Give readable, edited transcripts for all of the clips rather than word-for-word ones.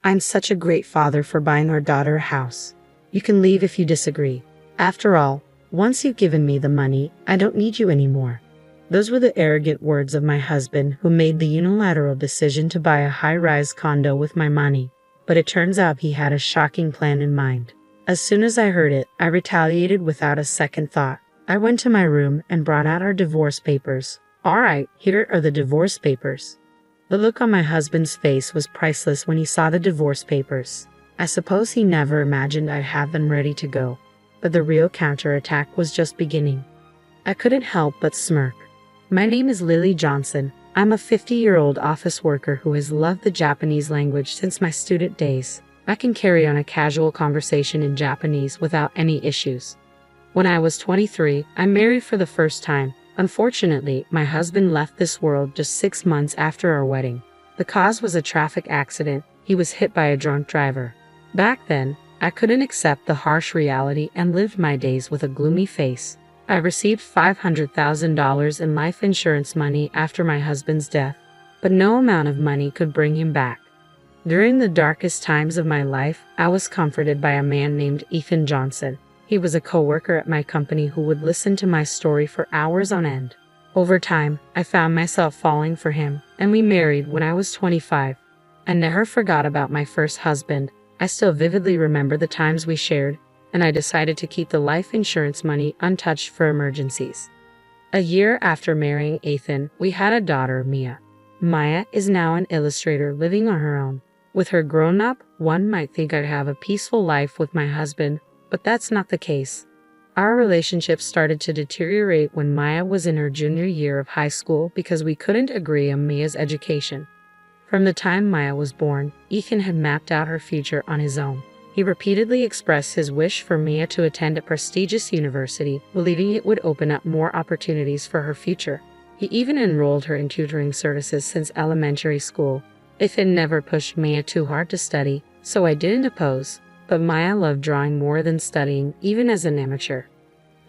I'm such a great father for buying our daughter a house. You can leave if you disagree. After all, once you've given me the money, I don't need you anymore." Those were the arrogant words of my husband, who made the unilateral decision to buy a high-rise condo with my money. But it turns out he had a shocking plan in mind. As soon as I heard it, I retaliated without a second thought. I went to my room and brought out our divorce papers. "All right, here are the divorce papers." The look on my husband's face was priceless when he saw the divorce papers. I suppose he never imagined I'd have them ready to go. But the real counterattack was just beginning. I couldn't help but smirk. "My name is Lily Johnson. I'm a 50-year-old office worker who has loved the Japanese language since my student days. I can carry on a casual conversation in Japanese without any issues. When I was 23, I married for the first time. Unfortunately, my husband left this world just 6 months after our wedding. The cause was a traffic accident. He was hit by a drunk driver. Back then, I couldn't accept the harsh reality and lived my days with a gloomy face. I received $500,000 in life insurance money after my husband's death, but no amount of money could bring him back. During the darkest times of my life, I was comforted by a man named Ethan Johnson. He was a co-worker at my company who would listen to my story for hours on end. Over time, I found myself falling for him, and we married when I was 25. I never forgot about my first husband. I still vividly remember the times we shared, and I decided to keep the life insurance money untouched for emergencies. A year after marrying Ethan, we had a daughter, Mia. Maya is now an illustrator living on her own. With her grown up, one might think I'd have a peaceful life with my husband, but that's not the case. Our relationship started to deteriorate when Maya was in her junior year of high school because we couldn't agree on Mia's education. From the time Maya was born, Ethan had mapped out her future on his own. He repeatedly expressed his wish for Mia to attend a prestigious university, believing it would open up more opportunities for her future. He even enrolled her in tutoring services since elementary school. Ethan never pushed Mia too hard to study, so I didn't oppose, but Maya loved drawing more than studying, even as an amateur.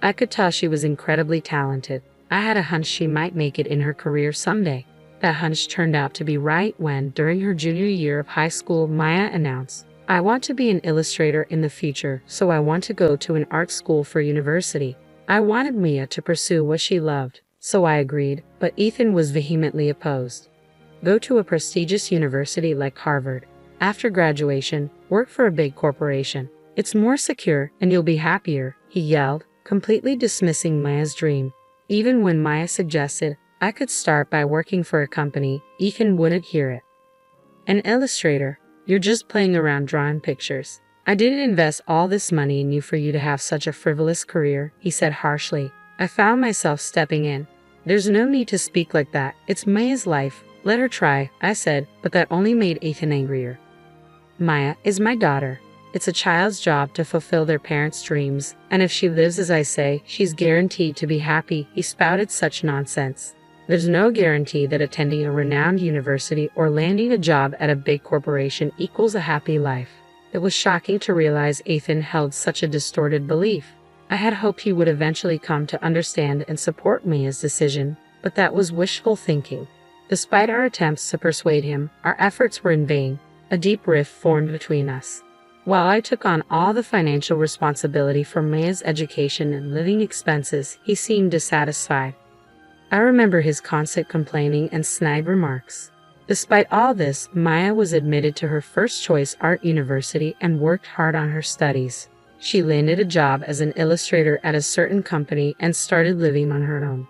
I could tell she was incredibly talented. I had a hunch she might make it in her career someday. That hunch turned out to be right when, during her junior year of high school, Maya announced, "I want to be an illustrator in the future, so I want to go to an art school for university." I wanted Mia to pursue what she loved, so I agreed, but Ethan was vehemently opposed. "Go to a prestigious university like Harvard. After graduation, work for a big corporation. It's more secure and you'll be happier," he yelled, completely dismissing Maya's dream. Even when Maya suggested I could start by working for a company, Ethan wouldn't hear it. "An illustrator? You're just playing around drawing pictures. I didn't invest all this money in you for you to have such a frivolous career," he said harshly. I found myself stepping in. "There's no need to speak like that. It's Maya's life. Let her try," I said, but that only made Ethan angrier. "Maya is my daughter. It's a child's job to fulfill their parents' dreams, and if she lives as I say, she's guaranteed to be happy," he spouted such nonsense. "There's no guarantee that attending a renowned university or landing a job at a big corporation equals a happy life." It was shocking to realize Ethan held such a distorted belief. I had hoped he would eventually come to understand and support Mia's decision, but that was wishful thinking. Despite our attempts to persuade him, our efforts were in vain. A deep rift formed between us. While I took on all the financial responsibility for Mia's education and living expenses, he seemed dissatisfied. I remember his constant complaining and snide remarks. Despite all this, Maya was admitted to her first choice art university and worked hard on her studies. She landed a job as an illustrator at a certain company and started living on her own.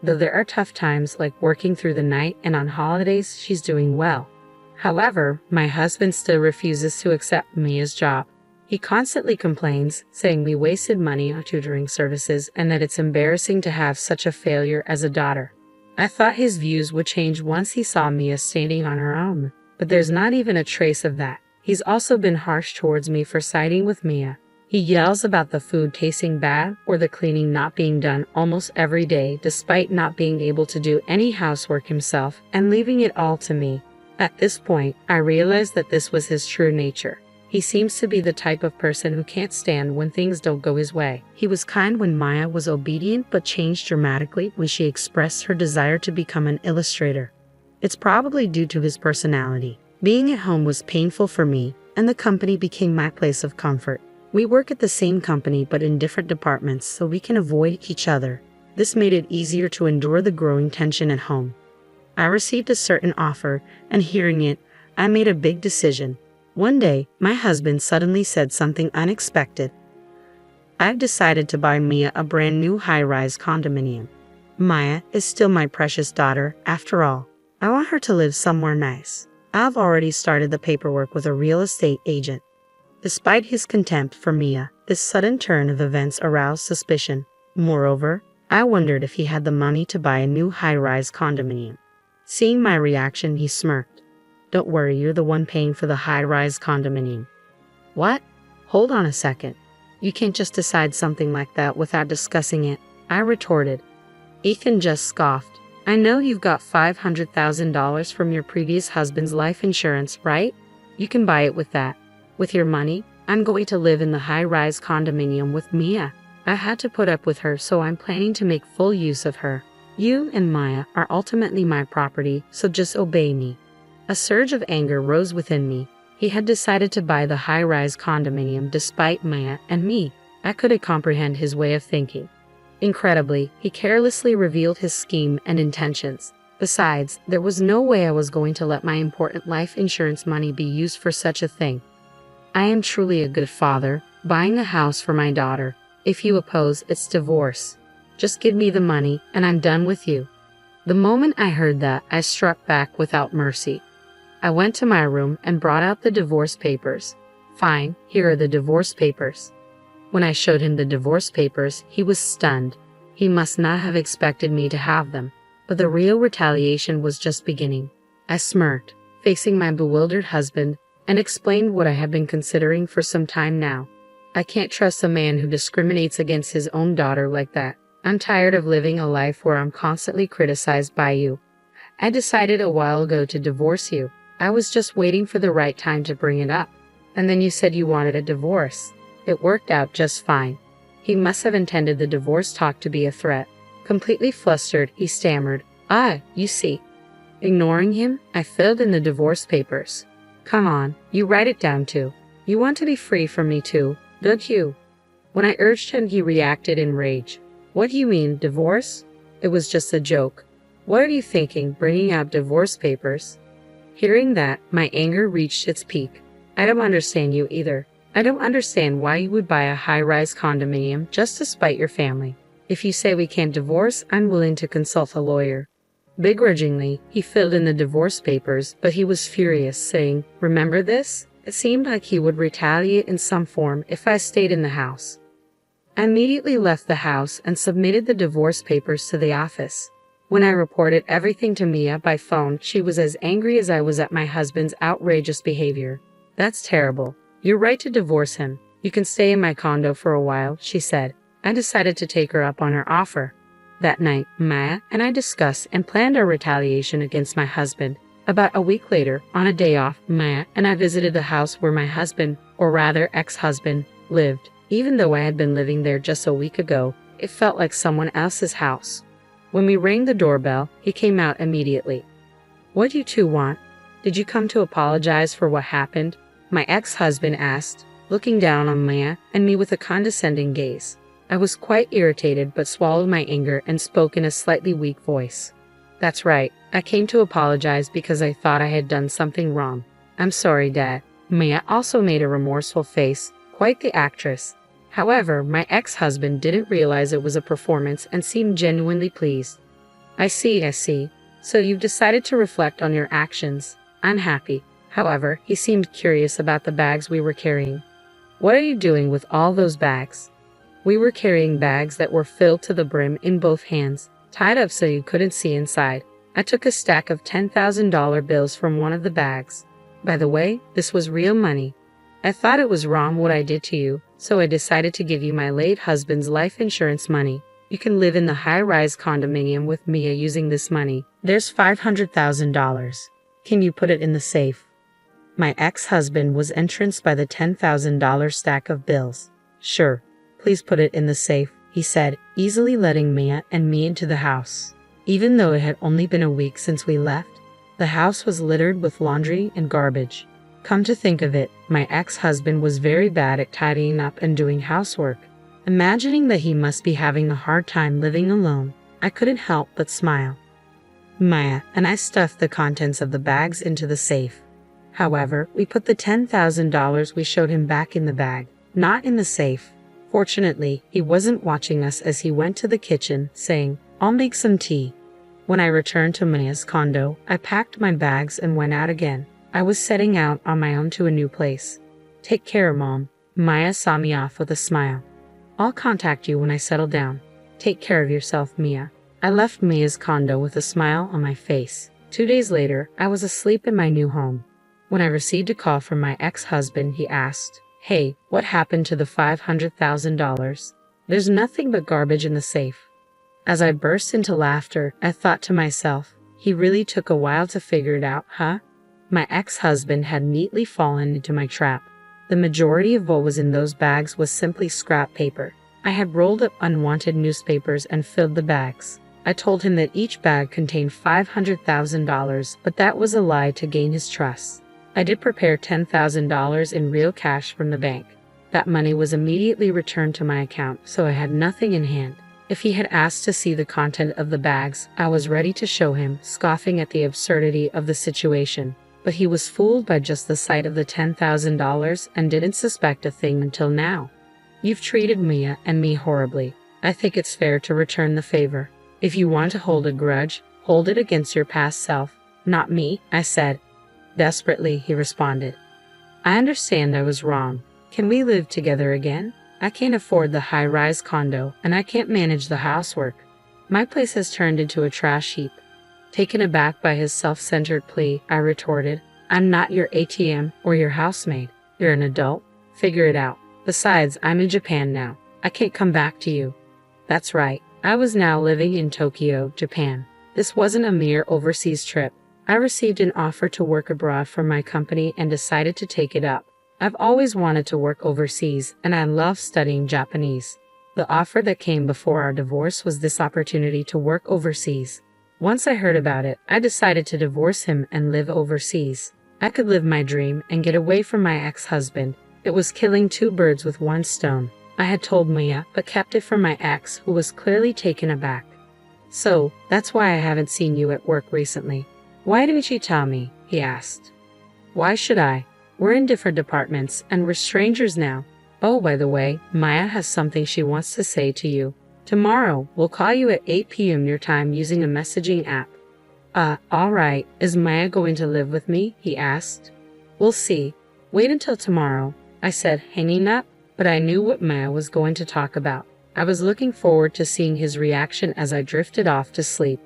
Though there are tough times like working through the night and on holidays, she's doing well. However, my husband still refuses to accept Mia's job. He constantly complains, saying we wasted money on tutoring services and that it's embarrassing to have such a failure as a daughter. I thought his views would change once he saw Mia standing on her own, but there's not even a trace of that. He's also been harsh towards me for siding with Mia. He yells about the food tasting bad or the cleaning not being done almost every day despite not being able to do any housework himself and leaving it all to me. At this point, I realized that this was his true nature. He seems to be the type of person who can't stand when things don't go his way. He was kind when Maya was obedient but changed dramatically when she expressed her desire to become an illustrator. It's probably due to his personality. Being at home was painful for me, and the company became my place of comfort. We work at the same company but in different departments so we can avoid each other. This made it easier to endure the growing tension at home. I received a certain offer, and hearing it, I made a big decision. One day, my husband suddenly said something unexpected. I've decided to buy Mia a brand new high-rise condominium. Maya is still my precious daughter, after all. I want her to live somewhere nice. I've already started the paperwork with a real estate agent. Despite his contempt for Mia, this sudden turn of events aroused suspicion. Moreover, I wondered if he had the money to buy a new high-rise condominium. Seeing my reaction, he smirked. Don't worry, you're the one paying for the high-rise condominium. What? Hold on a second. You can't just decide something like that without discussing it, I retorted. Ethan just scoffed. I know you've got $500,000 from your previous husband's life insurance, right? You can buy it with that. With your money, I'm going to live in the high-rise condominium with Mia. I had to put up with her, so I'm planning to make full use of her. You and Maya are ultimately my property, so just obey me. A surge of anger rose within me. He had decided to buy the high-rise condominium despite Maya and me. I couldn't comprehend his way of thinking. Incredibly, he carelessly revealed his scheme and intentions. Besides, there was no way I was going to let my important life insurance money be used for such a thing. I am truly a good father, buying a house for my daughter. If you oppose, it's divorce. Just give me the money, and I'm done with you. The moment I heard that, I struck back without mercy. I went to my room and brought out the divorce papers. Fine, here are the divorce papers. When I showed him the divorce papers, he was stunned. He must not have expected me to have them, but the real retaliation was just beginning. I smirked, facing my bewildered husband, and explained what I had been considering for some time now. I can't trust a man who discriminates against his own daughter like that. I'm tired of living a life where I'm constantly criticized by you. I decided a while ago to divorce you. I was just waiting for the right time to bring it up. And then you said you wanted a divorce. It worked out just fine. He must have intended the divorce talk to be a threat. Completely flustered, he stammered, you see. Ignoring him, I filled in the divorce papers. Come on, you write it down too. You want to be free from me too, don't you? When I urged him, he reacted in rage. What do you mean, divorce? It was just a joke. What are you thinking, bringing out divorce papers? Hearing that, my anger reached its peak. I don't understand you either. I don't understand why you would buy a high-rise condominium just to spite your family. If you say we can't divorce, I'm willing to consult a lawyer. Begrudgingly, he filled in the divorce papers, but he was furious, saying, Remember this? It seemed like he would retaliate in some form if I stayed in the house. I immediately left the house and submitted the divorce papers to the office. When I reported everything to Mia by phone, she was as angry as I was at my husband's outrageous behavior. That's terrible. You're right to divorce him. You can stay in my condo for a while, she said. I decided to take her up on her offer. That night, Maya and I discussed and planned our retaliation against my husband. About a week later, on a day off, Maya and I visited the house where my husband, or rather ex-husband, lived. Even though I had been living there just a week ago, it felt like someone else's house. When we rang the doorbell, he came out immediately. What do you two want? Did you come to apologize for what happened? My ex-husband asked, looking down on Maya and me with a condescending gaze. I was quite irritated but swallowed my anger and spoke in a slightly weak voice. That's right, I came to apologize because I thought I had done something wrong. I'm sorry, Dad. Maya also made a remorseful face, quite the actress. However, my ex-husband didn't realize it was a performance and seemed genuinely pleased. I see. So you've decided to reflect on your actions. I'm happy. However, he seemed curious about the bags we were carrying. What are you doing with all those bags? We were carrying bags that were filled to the brim in both hands, tied up so you couldn't see inside. I took a stack of $10,000 bills from one of the bags. By the way, this was real money. I thought it was wrong what I did to you, so I decided to give you my late husband's life insurance money. You can live in the high-rise condominium with Mia using this money. There's $500,000. Can you put it in the safe? My ex-husband was entranced by the $10,000 stack of bills. Sure, please put it in the safe, he said, easily letting Mia and me into the house. Even though it had only been a week since we left, The house was littered with laundry and garbage. Come to think of it, my ex-husband was very bad at tidying up and doing housework. Imagining that he must be having a hard time living alone, I couldn't help but smile. Maya and I stuffed the contents of the bags into the safe. However, we put the $10,000 we showed him back in the bag, not in the safe. Fortunately, he wasn't watching us as he went to the kitchen, saying, "I'll make some tea." When I returned to Maya's condo, I packed my bags and went out again. I was setting out on my own to a new place. "Take care, Mom." Maya saw me off with a smile. "I'll contact you when I settle down. Take care of yourself, Mia." I left Maya's condo with a smile on my face. 2 days later, I was asleep in my new home. When I received a call from my ex-husband, he asked, "Hey, what happened to the $500,000? There's nothing but garbage in the safe." As I burst into laughter, I thought to myself, he really took a while to figure it out, huh? My ex-husband had neatly fallen into my trap. The majority of what was in those bags was simply scrap paper. I had rolled up unwanted newspapers and filled the bags. I told him that each bag contained $500,000, but that was a lie to gain his trust. I did prepare $10,000 in real cash from the bank. That money was immediately returned to my account, so I had nothing in hand. If he had asked to see the content of the bags, I was ready to show him, scoffing at the absurdity of the situation. But he was fooled by just the sight of the $10,000 and didn't suspect a thing until now. "You've treated Mia and me horribly. I think it's fair to return the favor. If you want to hold a grudge, hold it against your past self, not me," I said. Desperately, he responded. "I understand I was wrong. Can we live together again? I can't afford the high-rise condo, and I can't manage the housework. My place has turned into a trash heap." Taken aback by his self-centered plea, I retorted, "I'm not your ATM or your housemaid. You're an adult. Figure it out. Besides, I'm in Japan now. I can't come back to you." That's right. I was now living in Tokyo, Japan. This wasn't a mere overseas trip. I received an offer to work abroad from my company and decided to take it up. I've always wanted to work overseas, and I love studying Japanese. The offer that came before our divorce was this opportunity to work overseas. Once I heard about it, I decided to divorce him and live overseas. I could live my dream and get away from my ex-husband. It was killing 2 birds with 1 stone. I had told Mia, but kept it from my ex, who was clearly taken aback. "So, that's why I haven't seen you at work recently. Why didn't you tell me?" he asked. "Why should I? We're in different departments, and we're strangers now. Oh, by the way, Maya has something she wants to say to you. Tomorrow, we'll call you at 8 p.m. your time using a messaging app." All right. Is Maya going to live with me?" he asked. "We'll see. Wait until tomorrow," I said, hanging up. But I knew what Maya was going to talk about. I was looking forward to seeing his reaction as I drifted off to sleep.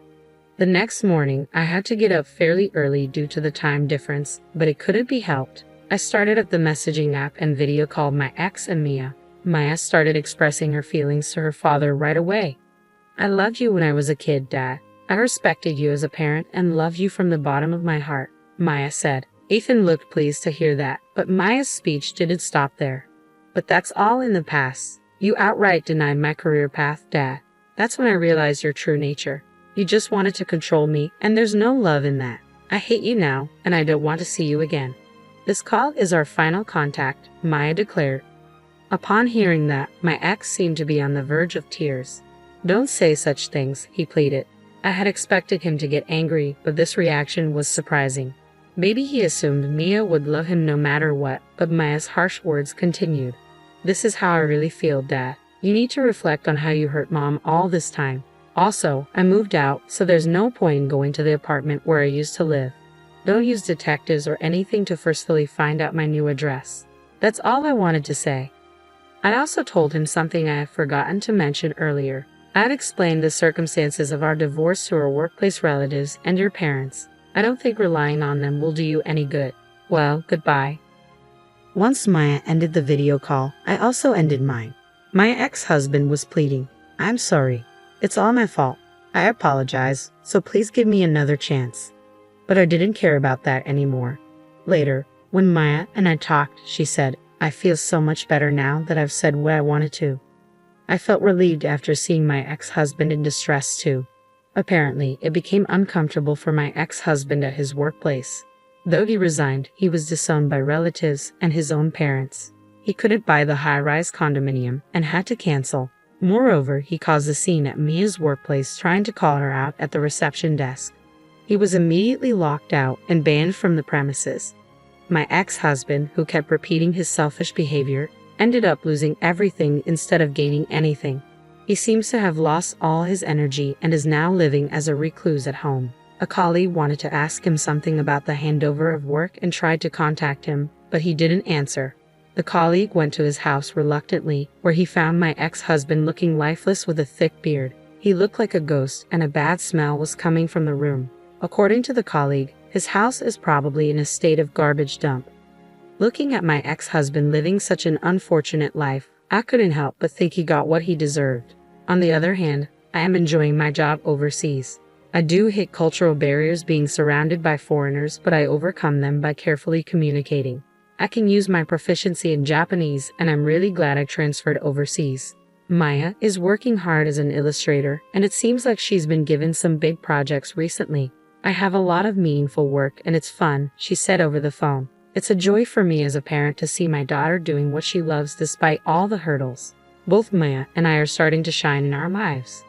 The next morning, I had to get up fairly early due to the time difference, but it couldn't be helped. I started up the messaging app and video called my ex and Mia. Maya started expressing her feelings to her father right away. "I loved you when I was a kid, Dad. I respected you as a parent and loved you from the bottom of my heart," Maya said. Ethan looked pleased to hear that, but Maya's speech didn't stop there. "But that's all in the past. You outright denied my career path, Dad. That's when I realized your true nature. You just wanted to control me, and there's no love in that. I hate you now, and I don't want to see you again. This call is our final contact," Maya declared. Upon hearing that, my ex seemed to be on the verge of tears. "Don't say such things," he pleaded. I had expected him to get angry, but this reaction was surprising. Maybe he assumed Mia would love him no matter what, but Maya's harsh words continued. "This is how I really feel, Dad. You need to reflect on how you hurt Mom all this time. Also, I moved out, so there's no point in going to the apartment where I used to live. Don't use detectives or anything to forcefully find out my new address." That's all I wanted to say. I also told him something I had forgotten to mention earlier. I had explained the circumstances of our divorce to our workplace relatives and your parents. I don't think relying on them will do you any good. Well, goodbye. Once Maya ended the video call, I also ended mine. My ex-husband was pleading, "I'm sorry. It's all my fault. I apologize, so please give me another chance." But I didn't care about that anymore. Later, when Maya and I talked, she said, "I feel so much better now that I've said what I wanted to." I felt relieved after seeing my ex-husband in distress too. Apparently, it became uncomfortable for my ex-husband at his workplace. Though he resigned, he was disowned by relatives and his own parents. He couldn't buy the high-rise condominium and had to cancel. Moreover, he caused a scene at Mia's workplace trying to call her out at the reception desk. He was immediately locked out and banned from the premises. My ex-husband, who kept repeating his selfish behavior, ended up losing everything instead of gaining anything. He seems to have lost all his energy and is now living as a recluse at home. A colleague wanted to ask him something about the handover of work and tried to contact him, but he didn't answer. The colleague went to his house reluctantly, where he found my ex-husband looking lifeless with a thick beard. He looked like a ghost, and a bad smell was coming from the room. According to the colleague, his house is probably in a state of garbage dump. Looking at my ex-husband living such an unfortunate life, I couldn't help but think he got what he deserved. On the other hand, I am enjoying my job overseas. I do hate cultural barriers being surrounded by foreigners, but I overcome them by carefully communicating. I can use my proficiency in Japanese, and I'm really glad I transferred overseas. Maya is working hard as an illustrator, and it seems like she's been given some big projects recently. I have a lot of meaningful work, and it's fun, she said over the phone. It's a joy for me as a parent to see my daughter doing what she loves despite all the hurdles. Both Maya and I are starting to shine in our lives.